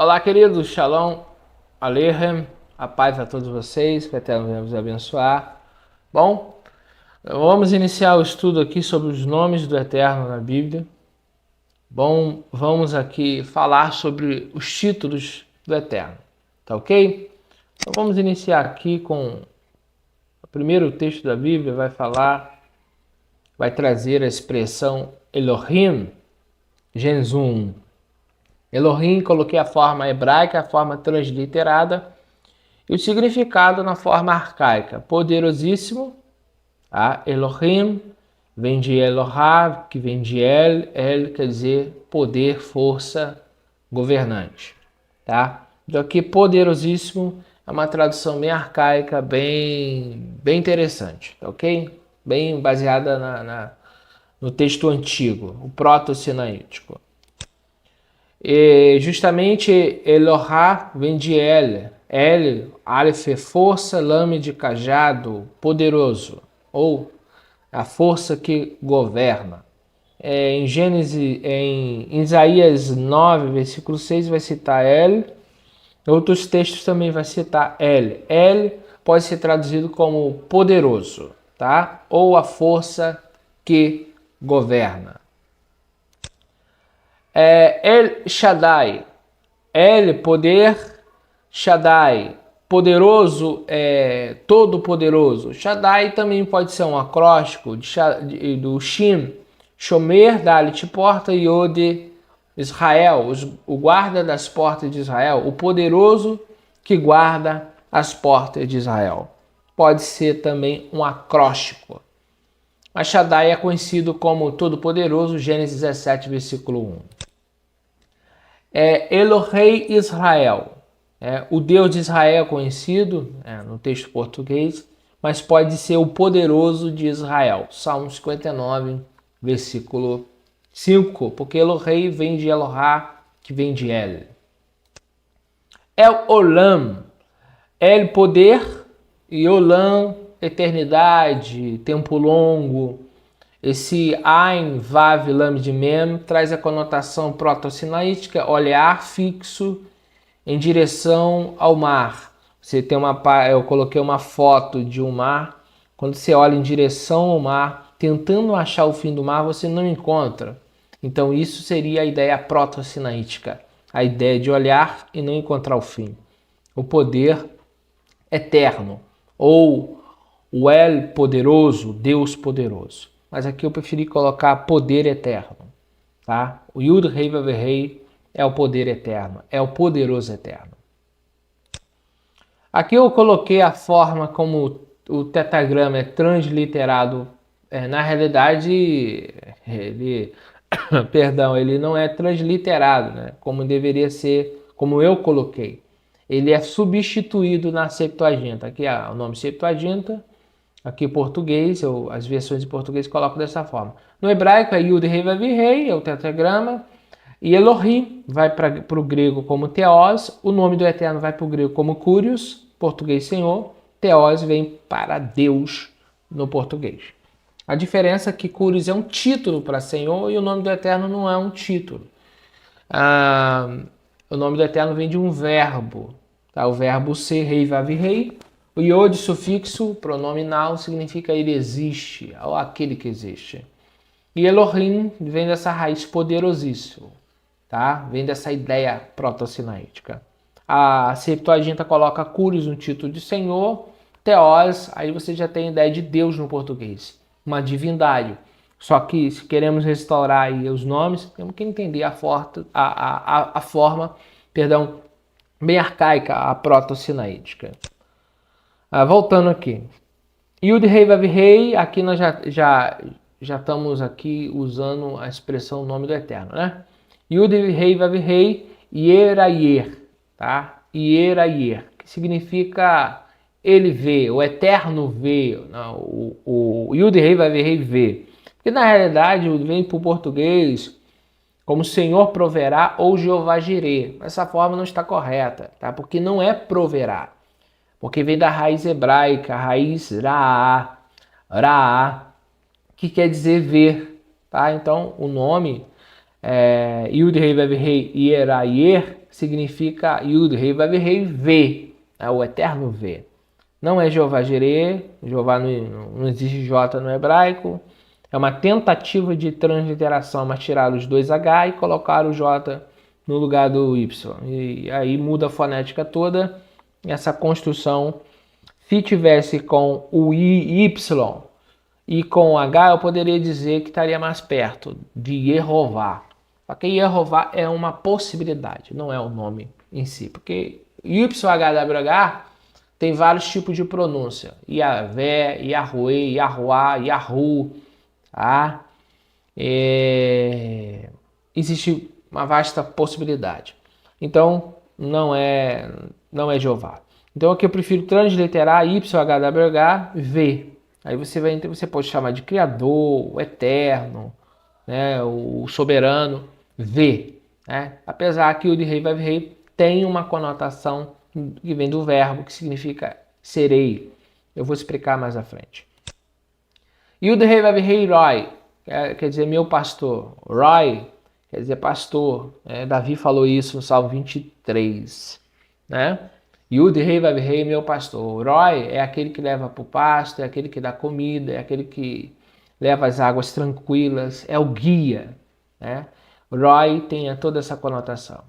Olá, queridos, Shalom Aleichem, a paz a todos vocês, que o Eterno venha vos abençoar. Bom, vamos iniciar o estudo aqui sobre os nomes do Eterno na Bíblia. Bom, vamos aqui falar sobre os títulos do Eterno, tá ok? Então vamos iniciar aqui com o primeiro texto da Bíblia, vai trazer a expressão Elohim, Gênesis 1. Elohim, coloquei a forma hebraica, a forma transliterada, e o significado na forma arcaica. Poderosíssimo, tá? Elohim, vem de Elohá, que vem de El quer dizer poder, força, governante. Tá? Então aqui, poderosíssimo, é uma tradução bem arcaica, bem interessante, tá ok? Bem baseada no texto antigo, o proto-sinaítico. E justamente Elohá vem de Aleph é força, Lame de cajado, poderoso, ou a força que governa. Em Gênesis, em Isaías 9, versículo 6, vai citar El. Outros textos também vai citar El. El pode ser traduzido como poderoso, tá? Ou a força que governa. El Shaddai, El, poder, Shaddai, poderoso, todo poderoso. Shaddai também pode ser um acróstico do Shin, Shomer, Dalit, porta, Yod, Israel, o guarda das portas de Israel, o poderoso que guarda as portas de Israel. Pode ser também um acróstico. Mas Shaddai é conhecido como Todo-Poderoso, Gênesis 17, versículo 1. Elohei Israel, o Deus de Israel é conhecido no texto português, mas pode ser o poderoso de Israel. Salmo 59, versículo 5, porque Elohei vem de Elohá, que vem de El. El Olam, El poder e Olam eternidade, tempo longo. Esse Ain, Vav, Lam de Mem traz a conotação proto-sinaítica, olhar fixo em direção ao mar. Você tem eu coloquei uma foto de um mar. Quando você olha em direção ao mar, tentando achar o fim do mar, você não encontra. Então isso seria a ideia proto-sinaítica, a ideia de olhar e não encontrar o fim. O poder eterno, ou o El poderoso, Deus poderoso. Mas aqui eu preferi colocar poder eterno, tá? O Yud Rei Vav Rei é o poder eterno, é o poderoso eterno. Aqui eu coloquei a forma como o tetragrama é transliterado. Na realidade, ele, ele não é transliterado, né? Como deveria ser, como eu coloquei. Ele é substituído na Septuaginta. Aqui o nome Septuaginta. Aqui em português, as versões em português colocam dessa forma. No hebraico é Yud Rei Vav Rei, é o tetragrama. E Elohim vai para o grego como Theos. O nome do Eterno vai para o grego como Kyrios, português Senhor. Theos vem para Deus no português. A diferença é que Kyrios é um título para Senhor e o nome do Eterno não é um título. O nome do Eterno vem de um verbo. Tá? O verbo ser, Rei, Vav, Rei. O Yod, sufixo pronominal, significa ele existe, ou aquele que existe. E Elohim vem dessa raiz poderosíssimo, tá? Vem dessa ideia proto-sinaítica. A Septuaginta coloca Kyrios no título de Senhor, Theos, aí você já tem a ideia de Deus no português, uma divindade. Só que se queremos restaurar aí os nomes, temos que entender a forma, bem arcaica, a proto-sinaítica. Voltando aqui. Yud Rei Vav Rei, aqui nós já estamos aqui usando a expressão nome do Eterno, né? Yud Rei Vav Rei, Yerayer, tá? Yerayer, que significa ele vê, o Eterno vê, o Yud Rei Vav Rei vê. Porque na realidade vem para o português como Senhor proverá ou Jeová Jireh. Essa forma não está correta, tá? Porque não é proverá. Porque vem da raiz hebraica, a raiz Ra'a, que quer dizer ver, tá? Então, o nome Yud Rei Vav Rei Yerayer significa Yud Rei Vav Rei vê, o eterno vê. Não é Jeová Jireh, Jeová não existe J no hebraico. É uma tentativa de transliteração, mas tirar os dois H e colocar o J no lugar do Y. E aí muda a fonética toda, essa construção. Se tivesse com o Y e com o H, eu poderia dizer que estaria mais perto de Yehová. Só que Yehová é uma possibilidade, não é o nome em si. Porque YHWH tem vários tipos de pronúncia. Yahvé, Yahweh, Yahuá, Yahu. Tá? Existe uma vasta possibilidade. Então, não é Jeová. Então, aqui eu prefiro transliterar YHWH, V. Aí você pode chamar de Criador, o Eterno, né, o Soberano, V. Né? Apesar que o de Rei Vav Rei tem uma conotação que vem do verbo, que significa serei. Eu vou explicar mais à frente. E o de Rei Vav Rei Roy, quer dizer meu pastor. Roy quer dizer pastor. Davi falou isso no Salmo 23. Né? Yud Rei Vav Rei, meu pastor. Roy é aquele que leva para o pasto, é aquele que dá comida, é aquele que leva as águas tranquilas, é o guia. Né? Roy tem toda essa conotação.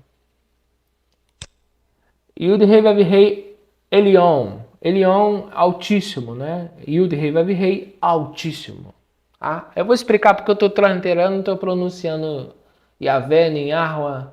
Yud Rei Vav Rei Elion. Elion, altíssimo, né? Yud Rei Vav Rei, altíssimo. Ah, eu vou explicar porque eu estou transliterando, não estou pronunciando Yahvé, nem Yahweh.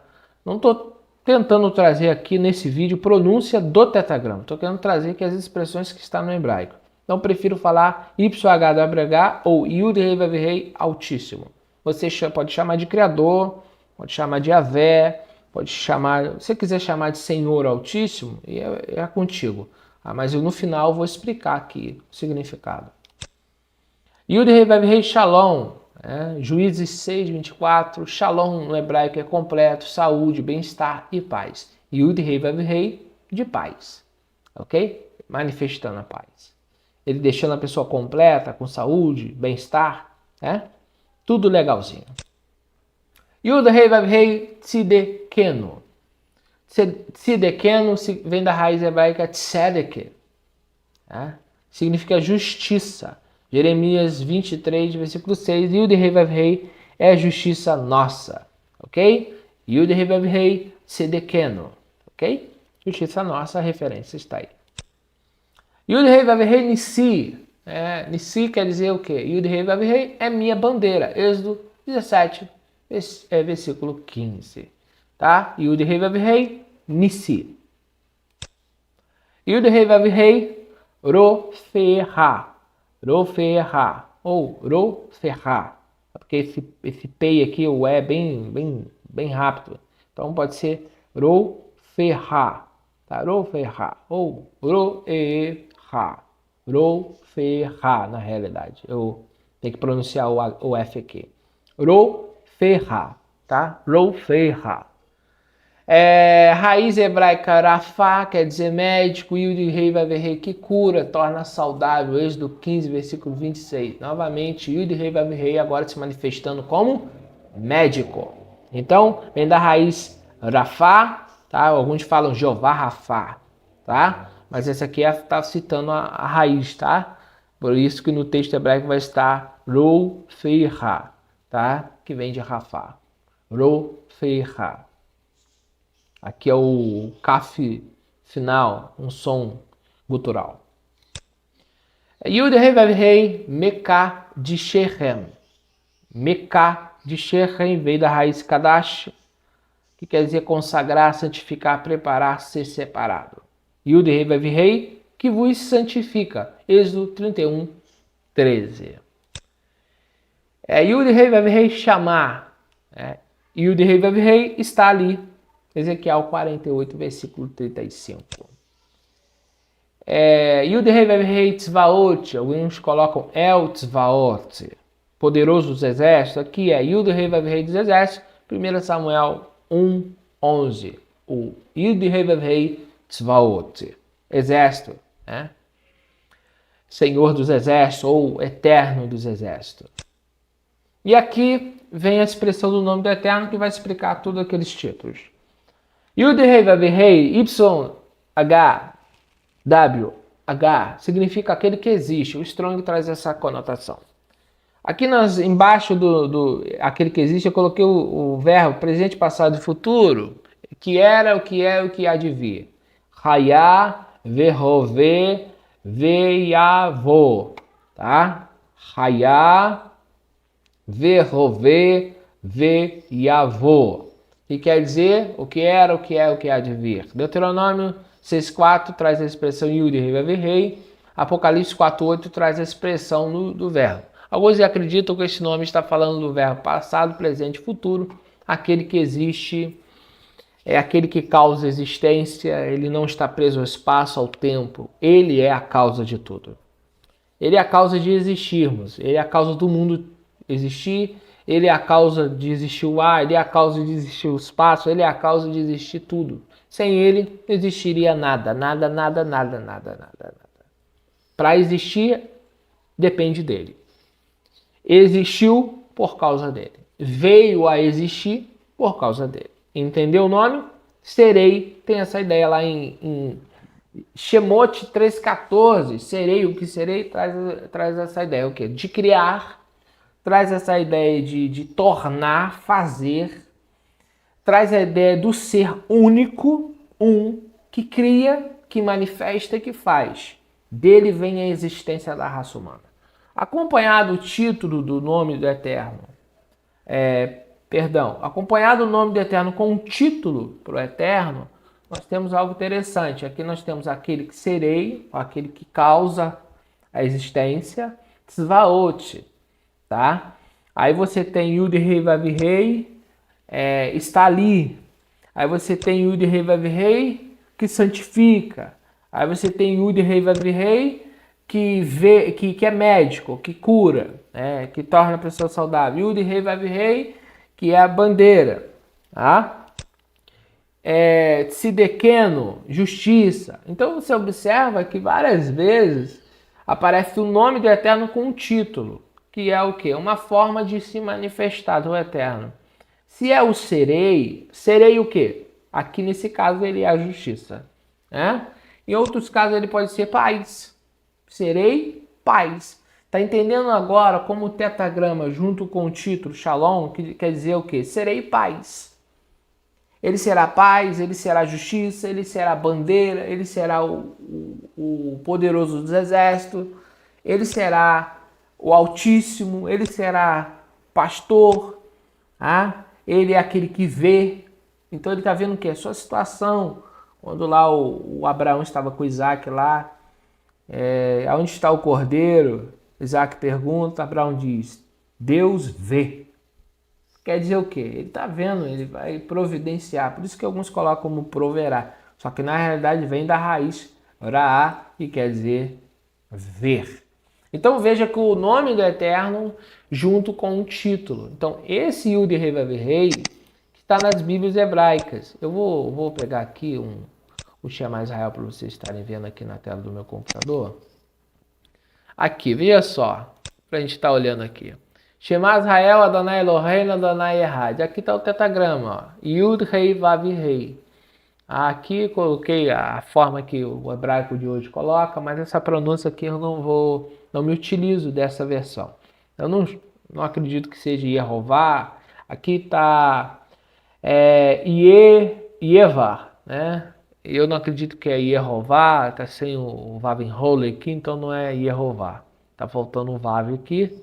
Não estou tentando trazer aqui nesse vídeo pronúncia do tetragrama. Estou querendo trazer aqui as expressões que estão no hebraico. Então, prefiro falar YHWH ou Yud Rei Vav Rei altíssimo. Você pode chamar de Criador, pode chamar de Yahvé, pode chamar... Se você quiser chamar de Senhor Altíssimo, é contigo. Mas eu no final vou explicar aqui o significado. Yud Rei Vav Rei Shalom. Juízes 6, 24, Shalom no hebraico é completo, saúde, bem-estar e paz. Yud Rei Vav Rei de paz, ok? Manifestando a paz. Ele deixando a pessoa completa, com saúde, bem-estar, tudo legalzinho. Yud Rei Vav Rei Tzidekenu. Tzidekenu vem da raiz hebraica tzedek, significa justiça. Jeremias 23, versículo 6, Yud Rei Vav Rei é a justiça nossa, ok? Yud Rei Vav Rei Tzedekenu, ok? Justiça nossa, a referência está aí. Yud Rei Vav Rei Nissi, Nissi quer dizer o quê? Yud Rei Vav Rei é minha bandeira, Êxodo 17, versículo 15, tá? Yud Rei Vav Rei Nissi. Yud Rei Vav Rei Roferá. Roferá ou Roferá, porque esse pei aqui, o é bem rápido. Então pode ser Roferá, tá? Roferá ou Roerá. Roferá, na realidade. Eu tenho que pronunciar o F aqui. Roferá, tá? Roferá. Raiz hebraica Rafá, quer dizer médico, Yud Rei Vav Rei que cura, torna saudável, Êxodo 15, versículo 26. Novamente, Yud Rei Vav Rei agora se manifestando como médico. Então, vem da raiz Rafá, tá? Alguns falam Jeová Rafá, tá? Mas essa aqui está citando a raiz, tá? Por isso que no texto hebraico vai estar Roferá, tá? Que vem de Rafá. Roferá. Aqui é o kaf final, um som gutural. Yud Rei Vav Rei Meká de Shechem. Meká de Shechem veio da raiz Kadash, que quer dizer consagrar, santificar, preparar, ser separado. Yud Rei Vav Rei que vos santifica. Êxodo 31, 13. Yud Rei Vav Rei chamar. Yud Rei Vav Rei está ali. Ezequiel 48, versículo 35. Yud Rei Vav Rei Tzvaot, alguns colocam El Tzvaot, poderoso dos exércitos. Aqui é Yud Rei Vav Rei dos exércitos, 1 Samuel 1, 11. O Yud Rei Vav Rei Tzvaot, exército, Senhor dos exércitos ou eterno dos exércitos. E aqui vem a expressão do nome do Eterno que vai explicar tudo aqueles títulos. Yud Rei Vav Rei, Y, H, W, H, significa aquele que existe. O Strong traz essa conotação. Aqui embaixo do aquele que existe, eu coloquei o verbo presente, passado e futuro, que era, o que é, o que há de vir. Hayá, verrove, veiavô, tá? Hayá, verrove, veiavô. Que quer dizer o que era, o que é, o que há de vir. Deuteronômio 6.4 traz a expressão Yud Rei Vav Rei. Apocalipse 4.8 traz a expressão do verbo. Alguns acreditam que esse nome está falando do verbo passado, presente e futuro. Aquele que existe, é aquele que causa existência, ele não está preso ao espaço, ao tempo. Ele é a causa de tudo. Ele é a causa de existirmos, ele é a causa do mundo existir, ele é a causa de existir o ar, ele é a causa de existir o espaço, ele é a causa de existir tudo. Sem ele, não existiria nada, nada, nada, nada, nada, nada, nada. Para existir, depende dele. Existiu por causa dele. Veio a existir por causa dele. Entendeu o nome? Serei, tem essa ideia lá em Shemot 3.14. Serei, o que serei, traz essa ideia. O quê? De criar, traz essa ideia de tornar, fazer, traz a ideia do ser único, que cria, que manifesta e que faz. Dele vem a existência da raça humana. Acompanhado o título do nome do Eterno, acompanhado o nome do Eterno com um título para o Eterno, nós temos algo interessante. Aqui nós temos aquele que serei, aquele que causa a existência, Tzvaot, tá? Aí você tem Yud Rei Vav Rei, está ali. Aí você tem Yud Rei Vav Rei, que santifica. Aí você tem Yud Rei Vav Rei, que é médico, que cura, que torna a pessoa saudável. Yud Rei Vav Rei, que é a bandeira, tá? Tzidequeno, justiça. Então você observa que várias vezes aparece o nome do Eterno com um título, que é o quê? Uma forma de se manifestar do Eterno. Se é o serei o quê? Aqui nesse caso ele é a justiça, né? Em outros casos ele pode ser paz. Serei paz. Tá entendendo agora como o tetagrama junto com o título Shalom, que quer dizer o quê? Serei paz. Ele será paz, ele será justiça, ele será bandeira, ele será o poderoso dos exércitos, ele será o Altíssimo, ele será pastor, ele é aquele que vê. Então ele está vendo o quê? A sua situação. Quando lá o Abraão estava com Isaac lá, onde está o cordeiro? Isaac pergunta, Abraão diz, Deus vê. Quer dizer o quê? Ele está vendo, ele vai providenciar. Por isso que alguns colocam como proverá. Só que na realidade vem da raiz, raá, que quer dizer ver. Então veja que o nome do Eterno junto com um título. Então esse Yud Rei Vav Rei que está nas Bíblias hebraicas. Eu vou pegar aqui o Shema Israel para vocês estarem vendo aqui na tela do meu computador. Aqui, veja só, para a gente estar olhando aqui. Shema Israel, Adonai Eloheinu, Adonai Echad. Aqui está o tetagrama, ó. Yud Rei Vav Rei. Aqui coloquei a forma que o hebraico de hoje coloca, mas essa pronúncia aqui eu não me utilizo dessa versão. Eu não acredito que seja Yehová. Aqui está Yevar, né? Eu não acredito que é Yehová, está sem o Vav enrole aqui, então não é Yehová. Está faltando um Vav aqui,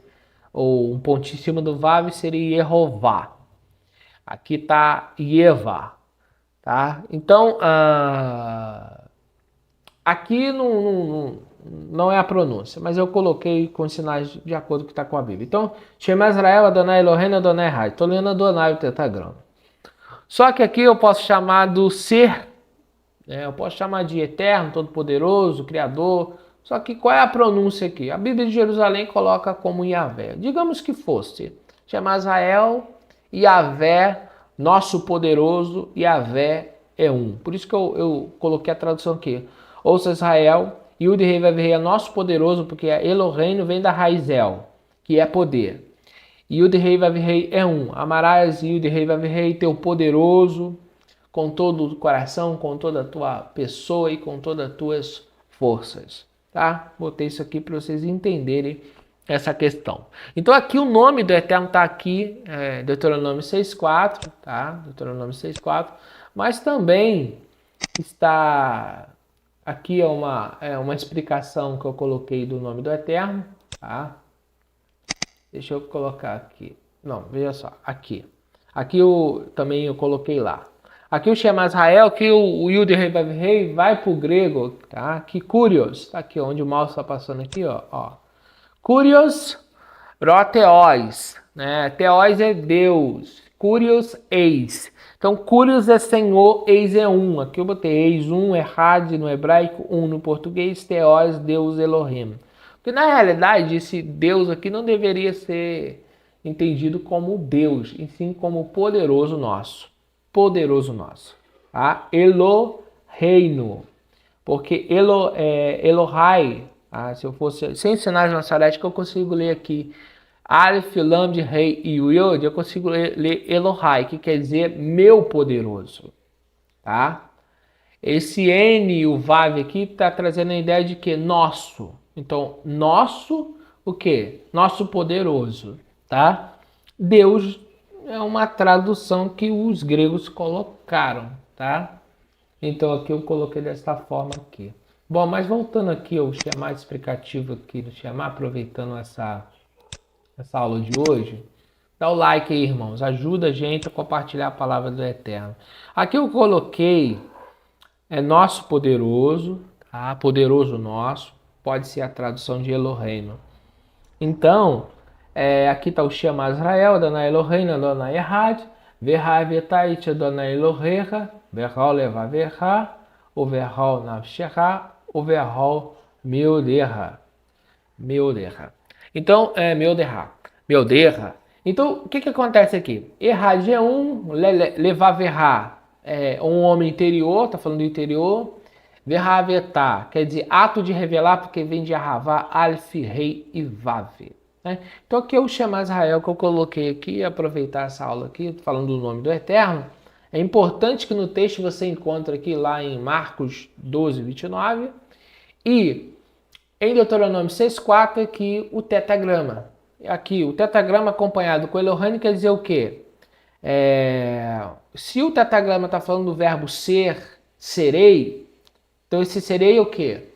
ou um pontinho em cima do Vav seria Yehová. Aqui está Yevar, tá? Então, aqui não é a pronúncia, mas eu coloquei com sinais de acordo com o que está com a Bíblia. Então, Shema Israel, Adonai Eloheinu, Adonai Echad. Estou lendo Adonai, o tetagrama. Só que aqui eu posso chamar do ser, eu posso chamar de eterno, todo-poderoso, criador. Só que qual é a pronúncia aqui? A Bíblia de Jerusalém coloca como Yahvé. Digamos que fosse Shema Israel, Yahvé, nosso poderoso, Yahvé é um. Por isso que eu coloquei a tradução aqui. Ouça Israel, Yud Rei Vav Rei é nosso poderoso, porque Eloheinu vem da raiz El, que é poder. Yud Rei Vav Rei é um. Amarás Yud Rei Vav Rei, teu poderoso, com todo o coração, com toda a tua pessoa e com todas as tuas forças. Tá? Botei isso aqui para vocês entenderem essa questão. Então aqui o nome do Eterno está aqui, Deuteronômio 6.4, tá? Deuteronômio 6.4, mas também está aqui uma explicação que eu coloquei do nome do Eterno, tá? Deixa eu colocar aqui. Não, veja só, aqui. Aqui também eu coloquei lá. Aqui o Shema Israel, que o Yud Rei Vav Rei vai para o grego, tá? Que curios, tá aqui onde o mouse está passando aqui, ó. Curios roteós, né? Teós é Deus, curios eis. Então curios é Senhor, eis é um. Aqui eu botei eis um, errad no hebraico, um no português, teós, Deus Elohim. Porque na realidade esse Deus aqui não deveria ser entendido como Deus, e sim como poderoso nosso. Poderoso nosso. Tá? Eloheinu. Porque Elohai, se eu fosse sem sinais de Nazaré, que eu consigo ler aqui Aleph, Lam, Rei e Yod, eu consigo ler Elohai, que quer dizer meu poderoso. Tá? Esse N, o Vav aqui, está trazendo a ideia de que nosso. Então, nosso, o quê? Nosso poderoso, tá? Deus é uma tradução que os gregos colocaram, tá? Então, aqui eu coloquei dessa forma aqui. Bom, mas voltando aqui ao Shema explicativo aqui do Shema, aproveitando essa aula de hoje, dá o like aí, irmãos. Ajuda a gente a compartilhar a palavra do Eterno. Aqui eu coloquei nosso poderoso, tá? Poderoso nosso, pode ser a tradução de Eloheinu. Então, aqui está o Shema Israel, Adonai Eloheinu, Adonai Echad, Verha Vetait Adonai Elohecha, Verhal Levavecha, o Verhal Navshecha, o Verhal Meudecha. Então, Meudecha. Então, o que acontece aqui? Errad é um, Levavecha é um homem interior, está falando do interior. Verhavetá, quer dizer ato de revelar, porque vem de Ahavá, Alf, Rei e Vav. Né? Então aqui é o Shema Israel que eu coloquei aqui, aproveitar essa aula aqui, falando do nome do Eterno. É importante que no texto você encontre aqui lá em Marcos 12, 29 e em Deuteronômio 6.4 aqui o tetagrama. Aqui o tetagrama acompanhado com Elohim quer dizer o quê? Se o tetagrama está falando do verbo ser, serei, então esse serei é o quê?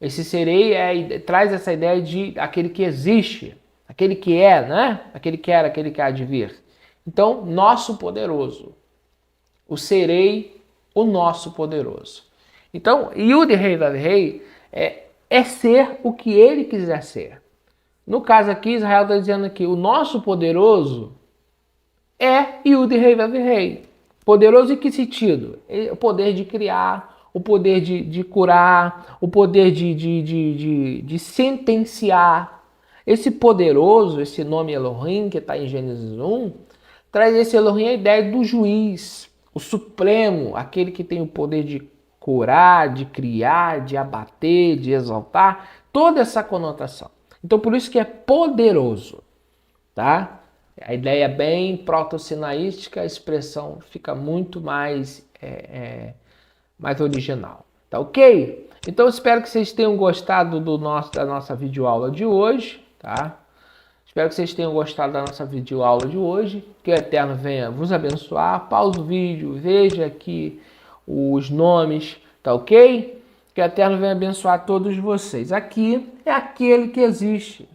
Esse serei traz essa ideia de aquele que existe, aquele que é, né? Aquele que era, aquele que há de vir. Então, nosso poderoso. O serei, o nosso poderoso. Então, Yud Rei Vav Rei é ser o que ele quiser ser. No caso aqui, Israel está dizendo que o nosso poderoso é Yud Rei Vav Rei. Poderoso em que sentido? O poder de criar, o poder de curar, o poder de sentenciar. Esse poderoso, esse nome Elohim, que está em Gênesis 1, traz esse Elohim a ideia do juiz, o supremo, aquele que tem o poder de curar, de criar, de abater, de exaltar, toda essa conotação. Então, por isso que é poderoso, tá? A ideia é bem proto-sinaística, a expressão fica muito mais original, tá ok? Então eu espero que vocês tenham gostado da nossa videoaula de hoje, tá? Espero que vocês tenham gostado da nossa videoaula de hoje, que o Eterno venha vos abençoar. Pausa o vídeo, veja aqui os nomes, tá ok? Que o Eterno venha abençoar todos vocês. Aqui é aquele que existe,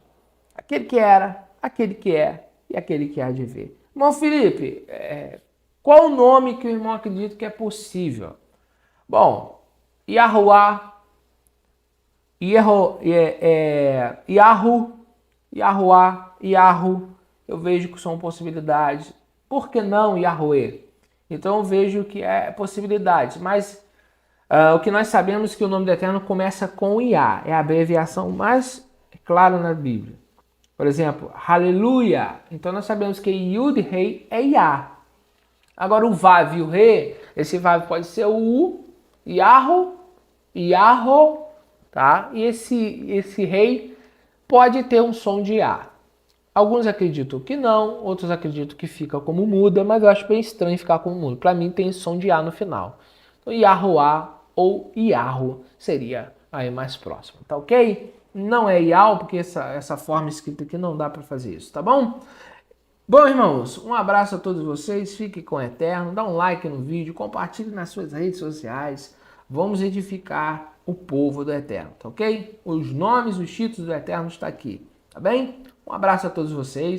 aquele que era, aquele que é e aquele que há de vir. Irmão Felipe, qual o nome que o irmão acredita que é possível? Bom, Yahuwah, Yahu, eu vejo que são possibilidades. Por que não Yahweh? Então eu vejo que é possibilidades, mas o que nós sabemos é que o nome do Eterno começa com Yah, é a abreviação mais clara na Bíblia. Por exemplo, Aleluia. Então nós sabemos que Yud Rei é Yah. Agora o Vav e o Re, esse Vav pode ser o U, Yahu, tá? E esse rei pode ter um som de A. Alguns acreditam que não, outros acreditam que fica como muda, mas eu acho bem estranho ficar como muda. Para mim tem som de A no final. Então Yahuá ou Yahu seria aí mais próximo, tá ok? Não é Yahweh, porque essa forma escrita aqui não dá para fazer isso, tá bom? Bom, irmãos, um abraço a todos vocês, fique com o Eterno, dá um like no vídeo, compartilhe nas suas redes sociais, vamos edificar o povo do Eterno, tá ok? Os nomes, os títulos do Eterno estão aqui, tá bem? Um abraço a todos vocês.